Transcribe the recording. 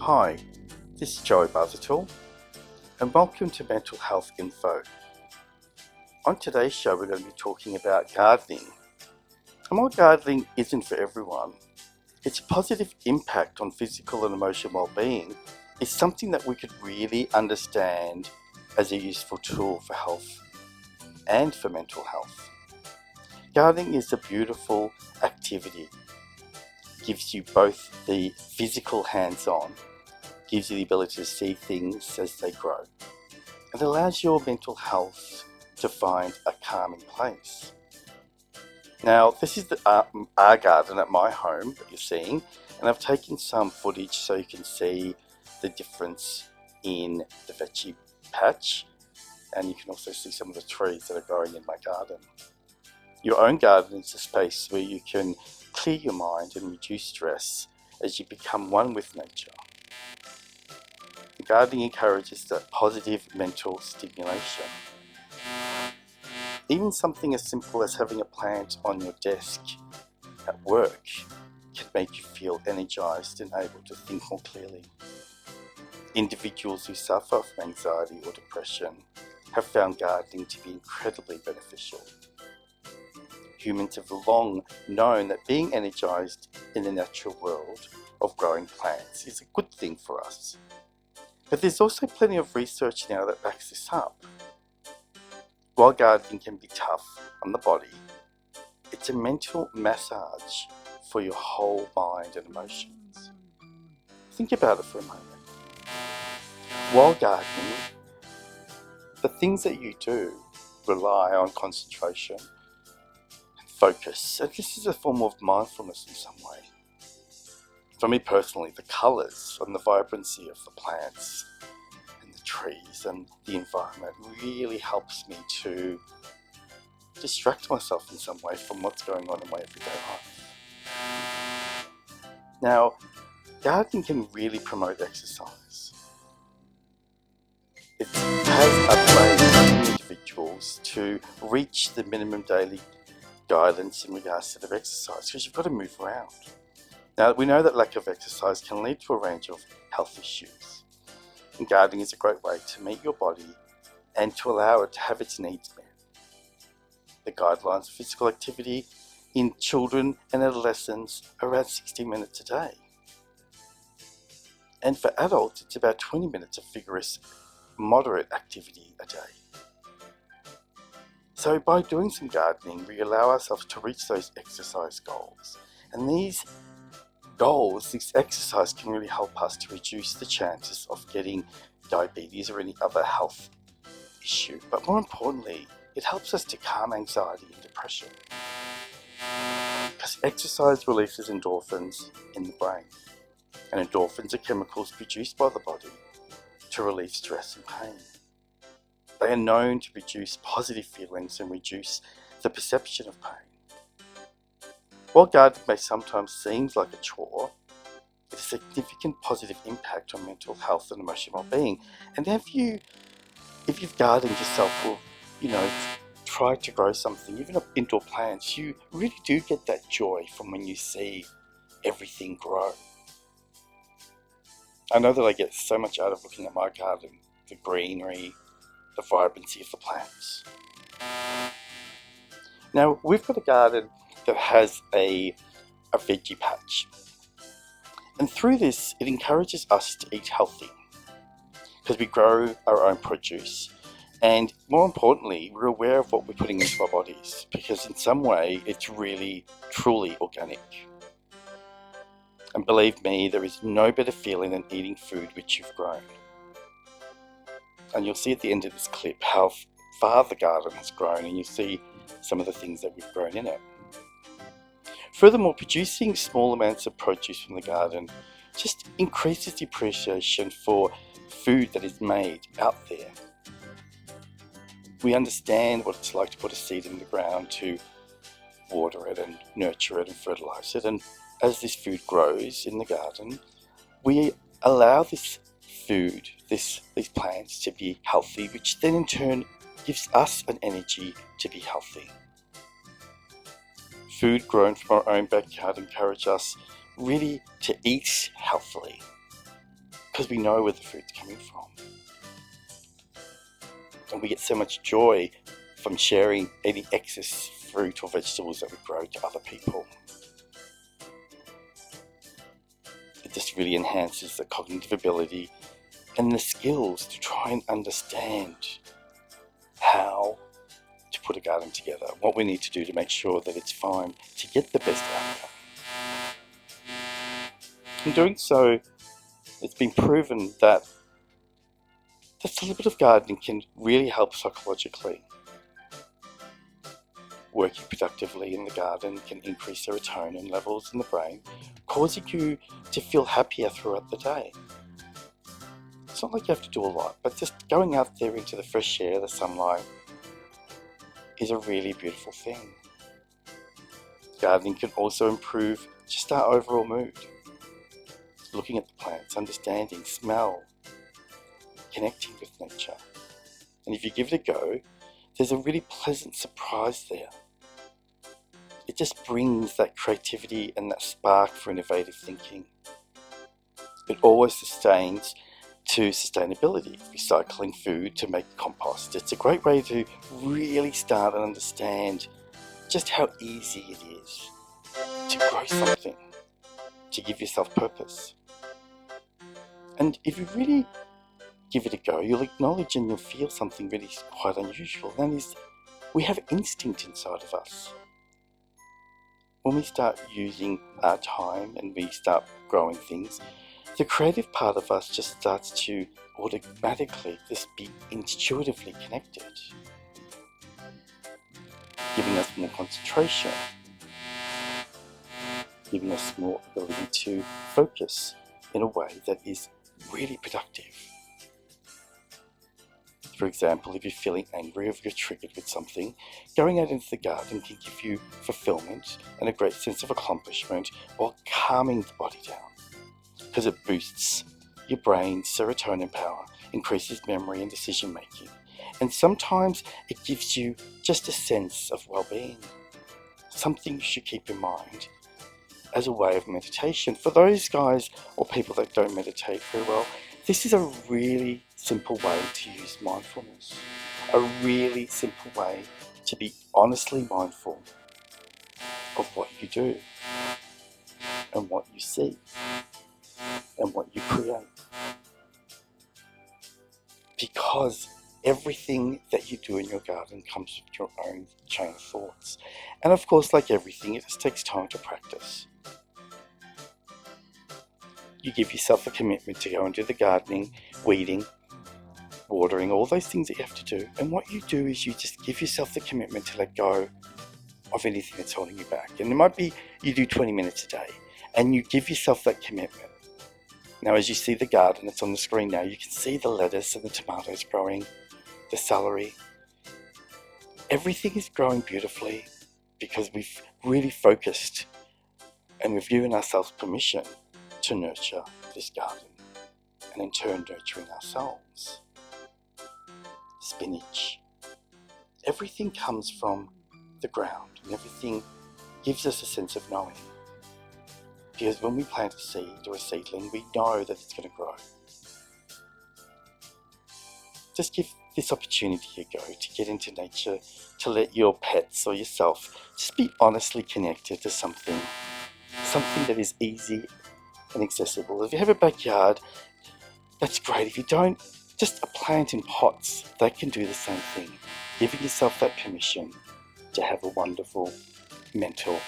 Hi, this is Joey Barzatul, and welcome to Mental Health Info. On today's show, we're going to be talking about gardening. And while gardening isn't for everyone, its positive impact on physical and emotional well-being is something that we could really understand as a useful tool for health and for mental health. Gardening is a beautiful activity. It gives you both the physical hands-on, gives you the ability to see things as they grow, and allows your mental health to find a calming place. Now, this is our garden at my home that you're seeing, and I've taken some footage so you can see the difference in the veggie patch, and you can also see some of the trees that are growing in my garden. Your own garden is a space where you can clear your mind and reduce stress as you become one with nature. Gardening encourages that positive mental stimulation. Even something as simple as having a plant on your desk at work can make you feel energized and able to think more clearly. Individuals who suffer from anxiety or depression have found gardening to be incredibly beneficial. Humans have long known that being energized in the natural world of growing plants is a good thing for us. But there's also plenty of research now that backs this up. While gardening can be tough on the body, it's a mental massage for your whole mind and emotions. Think about it for a moment. While gardening, the things that you do rely on concentration and focus, and this is a form of mindfulness in some way. For me personally, the colours and the vibrancy of the plants and the trees and the environment really helps me to distract myself in some way from what's going on in my everyday life. Now, gardening can really promote exercise. It has a way for individuals to reach the minimum daily guidance in regards to their exercise, because you've got to move around. Now, we know that lack of exercise can lead to a range of health issues, and gardening is a great way to meet your body and to allow it to have its needs met. The guidelines of physical activity in children and adolescents are around 60 minutes a day. And for adults, it's about 20 minutes of vigorous, moderate activity a day. So by doing some gardening, we allow ourselves to reach those exercise goals. And these goals, this exercise can really help us to reduce the chances of getting diabetes or any other health issue. But more importantly, it helps us to calm anxiety and depression. Because exercise releases endorphins in the brain. And endorphins are chemicals produced by the body to relieve stress and pain. They are known to produce positive feelings and reduce the perception of pain. While gardening may sometimes seem like a chore, it has a significant positive impact on mental health and emotional well-being. And if you've gardened yourself or, tried to grow something, even indoor plants, you really do get that joy from when you see everything grow. I know that I get so much out of looking at my garden, the greenery, the vibrancy of the plants. Now, we've got a garden that has a veggie patch. And through this, it encourages us to eat healthy because we grow our own produce. And more importantly, we're aware of what we're putting into our bodies because in some way, it's really, truly organic. And believe me, there is no better feeling than eating food which you've grown. And you'll see at the end of this clip how far the garden has grown, and you see some of the things that we've grown in it. Furthermore, producing small amounts of produce from the garden just increases the appreciation for food that is made out there. We understand what it's like to put a seed in the ground, to water it and nurture it and fertilize it. And as this food grows in the garden, we allow this food, these plants to be healthy, which then in turn gives us an energy to be healthy. Food grown from our own backyard encourages us really to eat healthily, because we know where the food's coming from. And we get so much joy from sharing any excess fruit or vegetables that we grow to other people. It just really enhances the cognitive ability and the skills to try and understand how to put a garden together, what we need to do to make sure that it's fine to get the best outcome. In doing so, it's been proven that just a little bit of gardening can really help psychologically. Working productively in the garden can increase serotonin levels in the brain, causing you to feel happier throughout the day. It's not like you have to do a lot, but just going out there into the fresh air, the sunlight, is a really beautiful thing. Gardening can also improve just our overall mood. Looking at the plants, understanding, smell, connecting with nature. And if you give it a go, there's a really pleasant surprise there. It just brings that creativity and that spark for innovative thinking. It always sustains to sustainability, recycling food to make compost. It's a great way to really start and understand just how easy it is to grow something, to give yourself purpose. And if you really give it a go, you'll acknowledge and you'll feel something really quite unusual. That is, we have instinct inside of us. When we start using our time and we start growing things, the creative part of us just starts to automatically just be intuitively connected, giving us more concentration, giving us more ability to focus in a way that is really productive. For example, if you're feeling angry or if you're triggered with something, going out into the garden can give you fulfillment and a great sense of accomplishment while calming the body down, because it boosts your brain's serotonin power, increases memory and decision making, and sometimes it gives you just a sense of well-being, something you should keep in mind as a way of meditation. For those guys or people that don't meditate very well, this is a really simple way to use mindfulness, a really simple way to be honestly mindful of what you do and what you see and what you create. Because everything that you do in your garden comes with your own chain of thoughts. And of course, like everything, it just takes time to practice. You give yourself a commitment to go and do the gardening, weeding, watering, all those things that you have to do. And what you do is you just give yourself the commitment to let go of anything that's holding you back. And it might be you do 20 minutes a day and you give yourself that commitment. Now, as you see the garden, it's on the screen now, you can see the lettuce and the tomatoes growing, the celery. Everything is growing beautifully because we've really focused and we've given ourselves permission to nurture this garden, and in turn nurturing ourselves. Spinach. Everything comes from the ground, and everything gives us a sense of knowing. Because when we plant a seed or a seedling, we know that it's going to grow. Just give this opportunity a go to get into nature, to let your pets or yourself just be honestly connected to something that is easy and accessible. If you have a backyard, that's great. If you don't, just a plant in pots, that can do the same thing. Giving yourself that permission to have a wonderful mental